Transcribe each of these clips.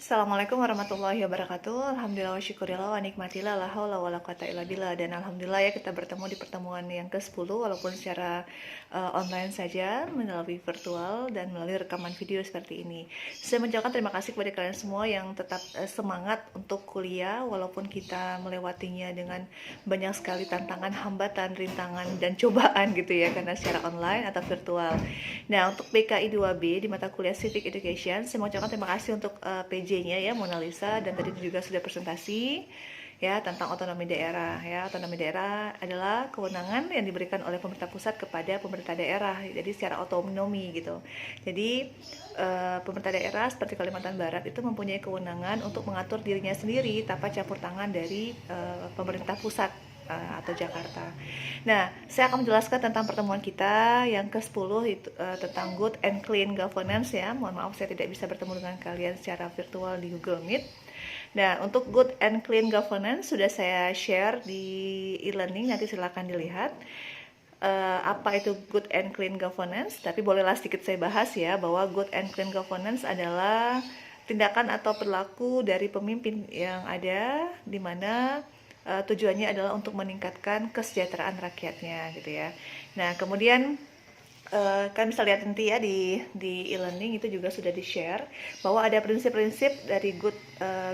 Assalamualaikum warahmatullahi wabarakatuh. Alhamdulillah wa syukurillah wa nikmatillah la haula wala quwata illa billah. Dan alhamdulillah ya kita bertemu di pertemuan yang ke-10 walaupun secara online saja melalui virtual dan melalui rekaman video seperti ini. Saya mengucapkan terima kasih kepada kalian semua yang tetap semangat untuk kuliah walaupun kita melewatinya dengan banyak sekali tantangan, hambatan, rintangan dan cobaan gitu ya karena secara online atau virtual. Nah, untuk PKI 2B di mata kuliah Civic Education, saya mengucapkan terima kasih untuk PJ-nya ya, Mona Lisa, dan tadi juga sudah presentasi ya tentang otonomi daerah ya. Otonomi daerah adalah kewenangan yang diberikan oleh pemerintah pusat kepada pemerintah daerah. Jadi secara otonomi gitu. Jadi pemerintah daerah seperti Kalimantan Barat itu mempunyai kewenangan untuk mengatur dirinya sendiri tanpa campur tangan dari pemerintah pusat atau Jakarta. Nah, saya akan menjelaskan tentang pertemuan kita yang ke-10 itu tentang Good and Clean Governance ya. Mohon maaf saya tidak bisa bertemu dengan kalian secara virtual di Google Meet. Nah, untuk Good and Clean Governance sudah saya share di e-learning, nanti silakan dilihat. Apa itu Good and Clean Governance? Tapi bolehlah sedikit saya bahas ya, bahwa Good and Clean Governance adalah tindakan atau perilaku dari pemimpin yang ada di mana tujuannya adalah untuk meningkatkan kesejahteraan rakyatnya gitu ya. Nah, kemudian kalian bisa lihat nanti ya di e-learning itu juga sudah di-share bahwa ada prinsip-prinsip dari good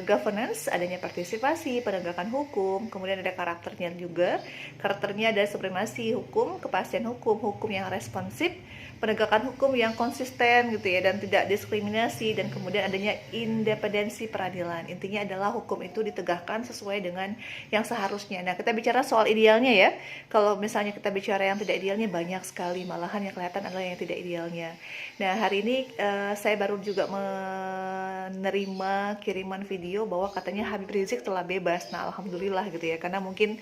governance, adanya partisipasi, penegakan hukum, kemudian ada karakternya juga. Karakternya ada supremasi hukum, kepastian hukum, hukum yang responsif, penegakan hukum yang konsisten gitu ya dan tidak diskriminasi, dan kemudian adanya independensi peradilan. Intinya adalah hukum itu ditegakkan sesuai dengan yang seharusnya. Nah, kita bicara soal idealnya ya. Kalau misalnya kita bicara yang tidak idealnya banyak sekali, malahan yang kelihatan adalah yang tidak idealnya. Nah, hari ini saya baru juga menerima kiriman video bahwa katanya Habib Rizik telah bebas. Nah, alhamdulillah gitu ya, karena mungkin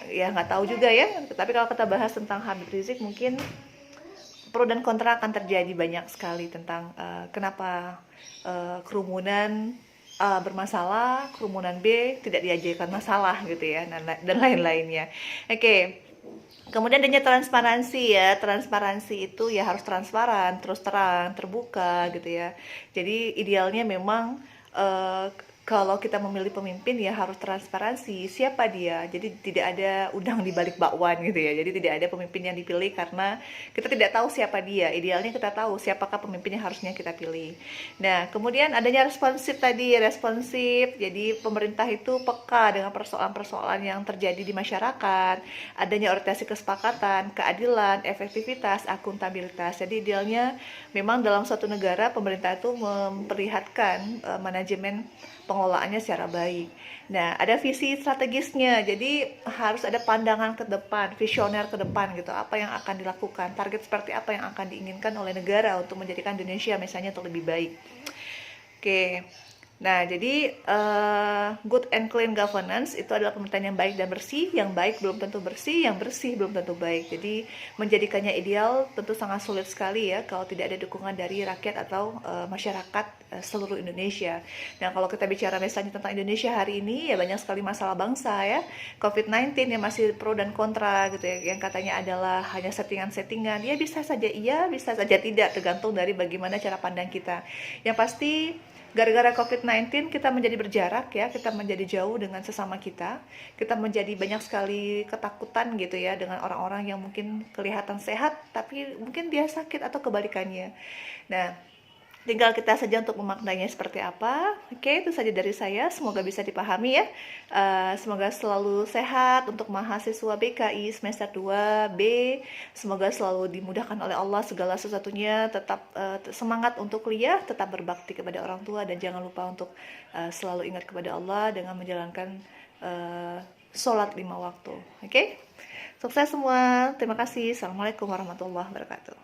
ya nggak tahu juga ya. Tapi kalau kita bahas tentang Habib Rizik, mungkin pro dan kontra akan terjadi banyak sekali tentang kenapa kerumunan A bermasalah, kerumunan B tidak diajarkan masalah gitu ya, dan lain-lainnya. Oke. Kemudian adanya transparansi ya. Transparansi itu ya harus transparan, terus terang, terbuka gitu ya. Jadi idealnya memang kalau kita memilih pemimpin ya harus transparansi siapa dia. Jadi tidak ada udang di balik bakwan gitu ya. Jadi tidak ada pemimpin yang dipilih karena kita tidak tahu siapa dia. Idealnya kita tahu siapakah pemimpin yang harusnya kita pilih. Nah, kemudian adanya responsif tadi, responsif. Jadi pemerintah itu peka dengan persoalan-persoalan yang terjadi di masyarakat. Adanya orientasi kesepakatan, keadilan, efektivitas, akuntabilitas. Jadi idealnya memang dalam suatu negara pemerintah itu memperlihatkan manajemen pengelolaannya secara baik. Nah, ada visi strategisnya. Jadi harus ada pandangan ke depan, visioner ke depan gitu. Apa yang akan dilakukan, target seperti apa yang akan diinginkan oleh negara untuk menjadikan Indonesia misalnya untuk lebih baik. Oke. Nah, jadi good and clean governance itu adalah pemerintahan yang baik dan bersih. Yang baik belum tentu bersih, yang bersih belum tentu baik. Jadi menjadikannya ideal tentu sangat sulit sekali ya kalau tidak ada dukungan dari rakyat atau masyarakat seluruh Indonesia. Nah, kalau kita bicara misalnya tentang Indonesia hari ini ya banyak sekali masalah bangsa ya. COVID-19 yang masih pro dan kontra gitu ya, yang katanya adalah hanya settingan-settingan. Ya bisa saja iya, bisa saja tidak, tergantung dari bagaimana cara pandang kita. Yang pasti gara-gara COVID-19 kita menjadi berjarak ya, kita menjadi jauh dengan sesama kita menjadi banyak sekali ketakutan gitu ya dengan orang-orang yang mungkin kelihatan sehat tapi mungkin dia sakit atau kebalikannya. Nah, tinggal kita saja untuk memaknainya seperti apa. Oke, itu saja dari saya. Semoga bisa dipahami ya. Semoga selalu sehat untuk mahasiswa BKI semester 2B. Semoga selalu dimudahkan oleh Allah segala sesuatunya. Tetap semangat untuk kuliah, tetap berbakti kepada orang tua, dan jangan lupa untuk selalu ingat kepada Allah dengan menjalankan sholat 5 waktu. Oke? Sukses semua. Terima kasih. Assalamualaikum warahmatullahi wabarakatuh.